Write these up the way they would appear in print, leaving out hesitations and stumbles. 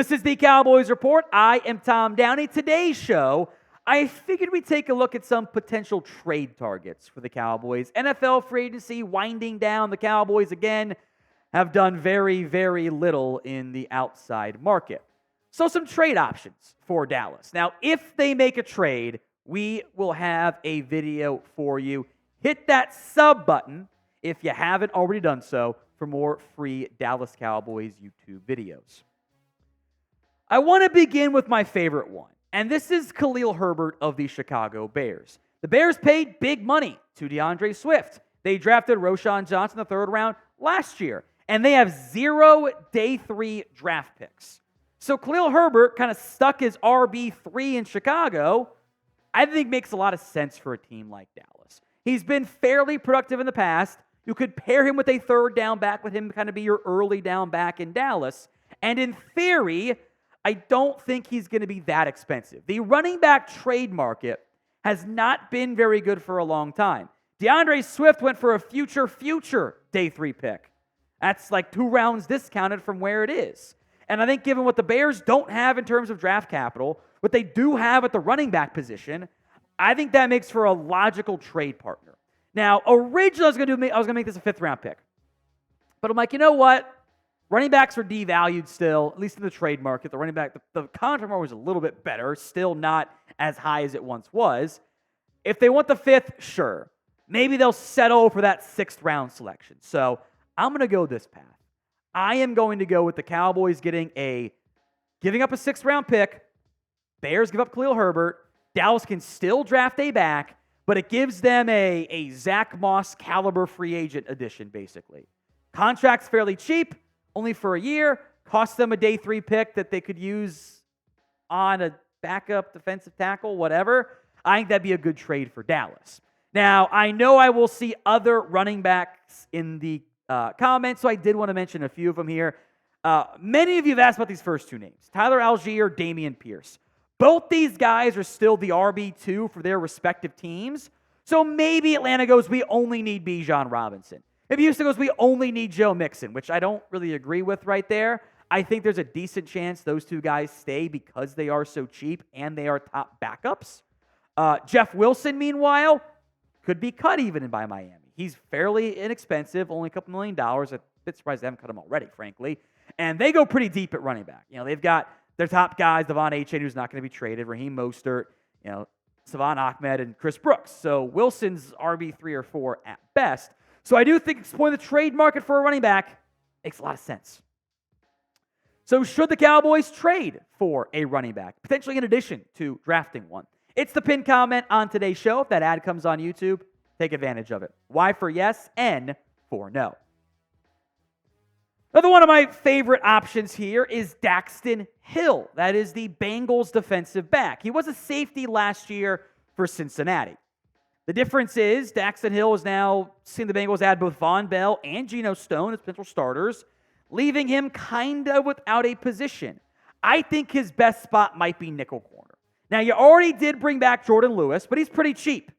This is the Cowboys Report. I am Tom Downey. Today's show, I figured we'd take a look at some potential trade targets for the Cowboys. NFL free agency winding down. The Cowboys, again, have done very, very little in the outside market. So some trade options for Dallas. Now, if they make a trade, we will have a video for you. Hit that sub button if you haven't already done so for more free Dallas Cowboys YouTube videos. I want to begin with my favorite one, and this is Khalil Herbert of the Chicago Bears. The Bears paid big money to DeAndre Swift. They drafted Roschon Johnson in the third round last year, and they have 0 day 3 draft picks. So Khalil Herbert kind of stuck his RB3 in Chicago. I think makes a lot of sense for a team like Dallas. He's been fairly productive in the past. You could pair him with a third down back, with him kind of be your early down back in Dallas. And in theory, I don't think he's going to be that expensive. The running back trade market has not been very good for a long time. DeAndre Swift went for a future day 3 pick. That's like 2 rounds discounted from where it is. And I think given what the Bears don't have in terms of draft capital, what they do have at the running back position, I think that makes for a logical trade partner. Now, originally I was going to make this a 5th round pick. But I'm like, you know what? Running backs are devalued still, at least in the trade market. The running back, the contract market was a little bit better, still not as high as it once was. If they want the 5th, sure. Maybe they'll settle for that 6th round selection. So I'm going to go this path. I am going to go with the Cowboys giving up a 6th round pick. Bears give up Khalil Herbert. Dallas can still draft a back, but it gives them a Zach Moss caliber free agent addition, basically. Contract's fairly cheap. Only for a year, cost them a day 3 pick that they could use on a backup defensive tackle, whatever. I think that'd be a good trade for Dallas. Now, I know I will see other running backs in the comments, so I did want to mention a few of them here. Many of you have asked about these first 2 names, Tyler Algier, Dameon Pierce. Both these guys are still the RB2 for their respective teams, so maybe Atlanta goes, we only need Bijan Robinson. Maybe Houston goes, we only need Joe Mixon, which I don't really agree with right there. I think there's a decent chance those 2 guys stay because they are so cheap and they are top backups. Jeff Wilson, meanwhile, could be cut even by Miami. He's fairly inexpensive, only a couple $1 million. I'm a bit surprised they haven't cut him already, frankly. And they go pretty deep at running back. You know, they've got their top guys, Devon Achane, who's not going to be traded, Raheem Mostert, Savon Ahmed, and Chris Brooks. So Wilson's RB3 or 4 at best. So I do think exploring the trade market for a running back makes a lot of sense. So should the Cowboys trade for a running back, potentially in addition to drafting one? It's the pinned comment on today's show. If that ad comes on YouTube, take advantage of it. Y for yes, N for no. Another one of my favorite options here is Dax Hill. That is the Bengals defensive back. He was a safety last year for Cincinnati. The difference is Dax Hill is now seeing the Bengals add both Von Bell and Geno Stone as potential starters, leaving him kind of without a position. I think his best spot might be nickel corner. Now, you already did bring back Jordan Lewis, but he's pretty cheap.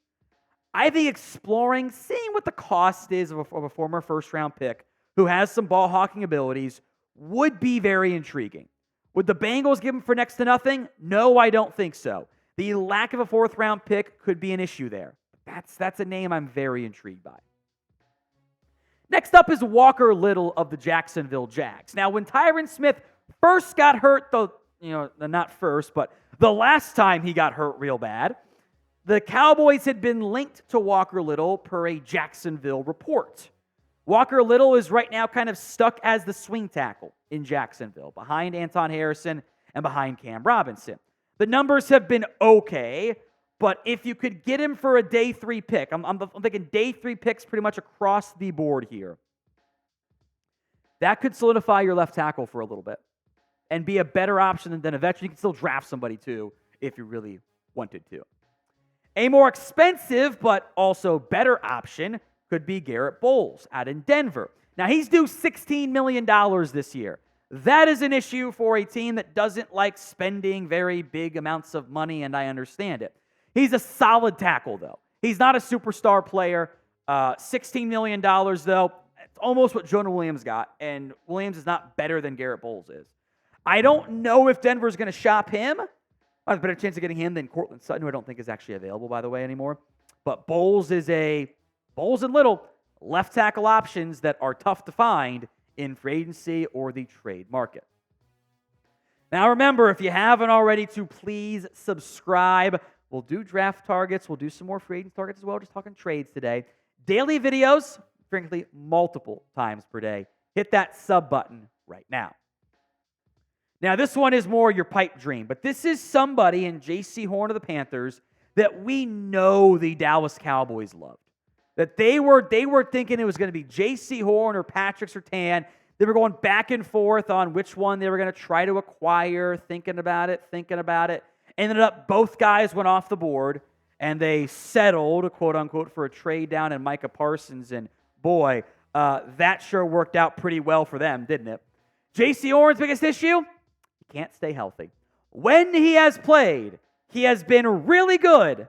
I think exploring, seeing what the cost is of a former first-round pick who has some ball-hawking abilities would be very intriguing. Would the Bengals give him for next to nothing? No, I don't think so. The lack of a 4th-round pick could be an issue there. That's a name I'm very intrigued by. Next up is Walker Little of the Jacksonville Jags. Now, when Tyron Smith first got hurt, not first, but the last time he got hurt real bad, the Cowboys had been linked to Walker Little per a Jacksonville report. Walker Little is right now kind of stuck as the swing tackle in Jacksonville, behind Anton Harrison and behind Cam Robinson. The numbers have been okay, but if you could get him for a day 3 pick, I'm thinking day 3 picks pretty much across the board here. That could solidify your left tackle for a little bit and be a better option than a veteran. You can still draft somebody too if you really wanted to. A more expensive but also better option could be Garrett Bolles out in Denver. Now, he's due $16 million this year. That is an issue for a team that doesn't like spending very big amounts of money, and I understand it. He's a solid tackle, though. He's not a superstar player. $16 million, though, it's almost what Jonah Williams got, and Williams is not better than Garrett Bolles is. I don't know if Denver's going to shop him. I have a better chance of getting him than Cortland Sutton, who I don't think is actually available, by the way, anymore. But Bolles and Little, left tackle options that are tough to find in free agency or the trade market. Now remember, if you haven't already, to please subscribe. We'll do draft targets. We'll do some more free agent targets as well. Just talking trades today. Daily videos, frankly, multiple times per day. Hit that sub button right now. Now, this one is more your pipe dream, but this is somebody in Jaycee Horn of the Panthers that we know the Dallas Cowboys loved. That they were thinking it was going to be Jaycee Horn or Patrick Surtain. They were going back and forth on which one they were going to try to acquire, thinking about it. Ended up, both guys went off the board, and they settled, quote unquote, for a trade down in Micah Parsons. And boy, that sure worked out pretty well for them, didn't it? Jaycee Horn's biggest issue? He can't stay healthy. When he has played, he has been really good.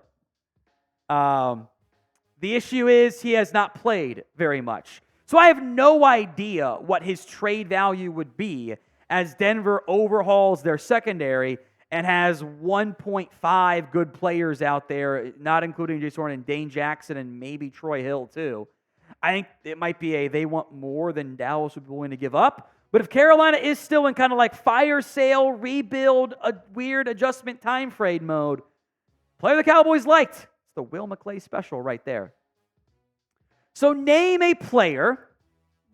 The issue is he has not played very much. So I have no idea what his trade value would be as Denver overhauls their secondary and has 1.5 good players out there, not including Jaycee Horn and Dane Jackson and maybe Troy Hill too. I think it might be they want more than Dallas would be willing to give up. But if Carolina is still in kind of like fire sale, rebuild, a weird adjustment time frame mode, player the Cowboys liked. It's the Will McClay special right there. So name a player,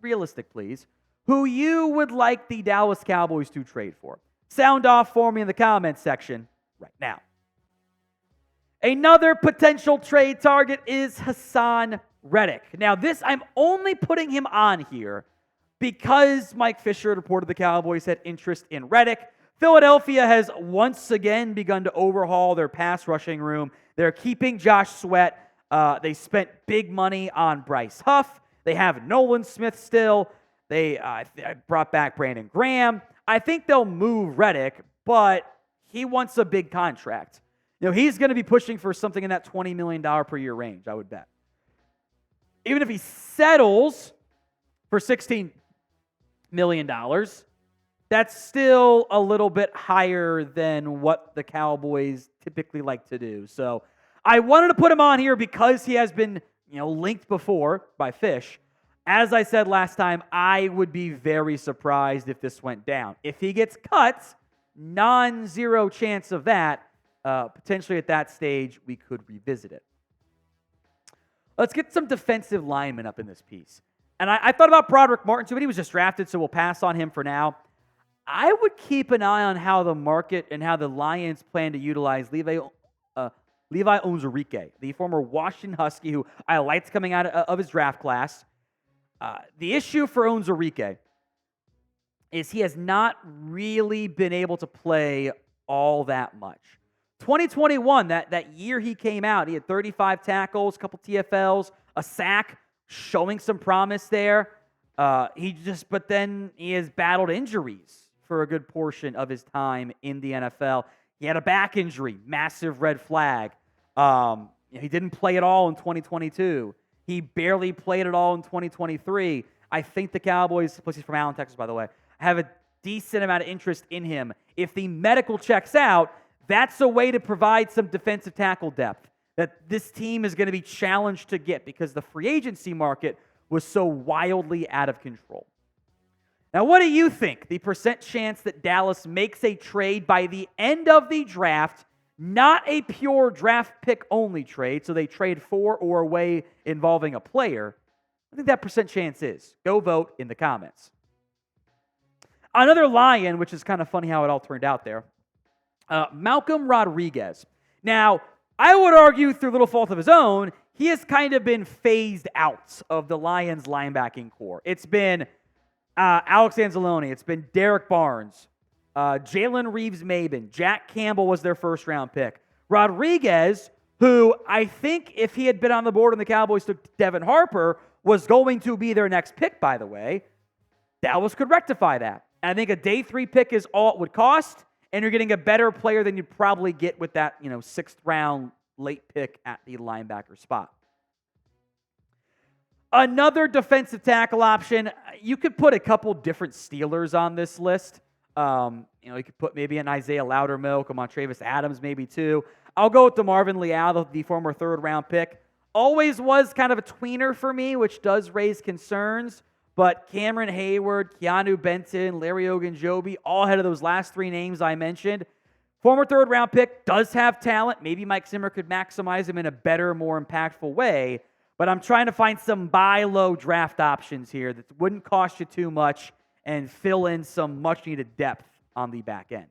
realistic please, who you would like the Dallas Cowboys to trade for. Sound off for me in the comments section right now. Another potential trade target is Hassan Reddick. Now this, I'm only putting him on here because Mike Fisher reported the Cowboys had interest in Reddick. Philadelphia has once again begun to overhaul their pass rushing room. They're keeping Josh Sweat. They spent big money on Bryce Huff. They have Nolan Smith still. They brought back Brandon Graham. I think they'll move Reddick, but he wants a big contract. You know, he's going to be pushing for something in that $20 million per year range, I would bet. Even if he settles for $16 million, that's still a little bit higher than what the Cowboys typically like to do. So I wanted to put him on here because he has been, linked before by Fish. As I said last time, I would be very surprised if this went down. If he gets cut, non-zero chance of that. Potentially at that stage, we could revisit it. Let's get some defensive linemen up in this piece. And I thought about Broderick Martin too, but he was just drafted, so we'll pass on him for now. I would keep an eye on how the market and how the Lions plan to utilize Levi Unzari, the former Washington Husky, who I liked coming out of his draft class. The issue for Onwuzurike is he has not really been able to play all that much. 2021, that year he came out, he had 35 tackles, a couple TFLs, a sack, showing some promise there. But then he has battled injuries for a good portion of his time in the NFL. He had a back injury, massive red flag. He didn't play at all in 2022. He barely played at all in 2023. I think the Cowboys, plus he's from Allen, Texas, by the way, have a decent amount of interest in him. If the medical checks out, that's a way to provide some defensive tackle depth that this team is going to be challenged to get because the free agency market was so wildly out of control. Now, what do you think? The percent chance that Dallas makes a trade by the end of the draft, not a pure draft pick only trade, so they trade for or away involving a player. I think that percent chance is. Go vote in the comments. Another Lion, which is kind of funny how it all turned out there, Malcolm Rodriguez. Now, I would argue through little fault of his own, he has kind of been phased out of the Lions linebacking core. It's been Alex Anzalone. It's been Derek Barnes. Jalen Reeves-Maybin. Jack Campbell was their first-round pick. Rodriguez, who I think if he had been on the board and the Cowboys took Devin Harper, was going to be their next pick, by the way. Dallas could rectify that. And I think a day 3 pick is all it would cost, and you're getting a better player than you'd probably get with that 6th-round late pick at the linebacker spot. Another defensive tackle option, you could put a couple different Steelers on this list. You could put maybe an Isaiah Loudermilk, a Montravis Adams maybe too. I'll go with DeMarvin Leal, the former third-round pick. Always was kind of a tweener for me, which does raise concerns. But Cameron Hayward, Keanu Benton, Larry Ogunjobi, all ahead of those last three names I mentioned. Former third-round pick does have talent. Maybe Mike Zimmer could maximize him in a better, more impactful way. But I'm trying to find some buy low draft options here that wouldn't cost you too much and fill in some much-needed depth on the back end.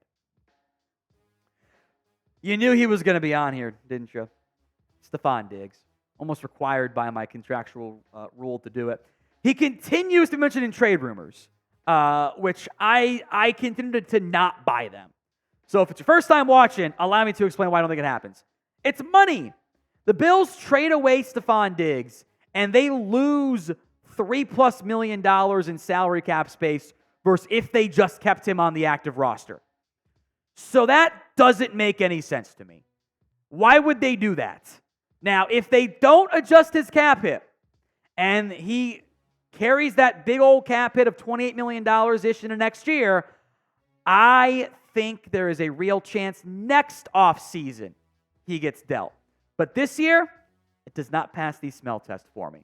You knew he was going to be on here, didn't you? Stefan Diggs. Almost required by my contractual rule to do it. He continues to mention in trade rumors, which I continue to not buy them. So if it's your first time watching, allow me to explain why I don't think it happens. It's money. The Bills trade away Stefan Diggs, and they lose $3+ million in salary cap space versus if they just kept him on the active roster. So that doesn't make any sense to me. Why would they do that? Now, if they don't adjust his cap hit, and he carries that big old cap hit of $28 million-ish into next year, I think there is a real chance next offseason he gets dealt. But this year, it does not pass the smell test for me.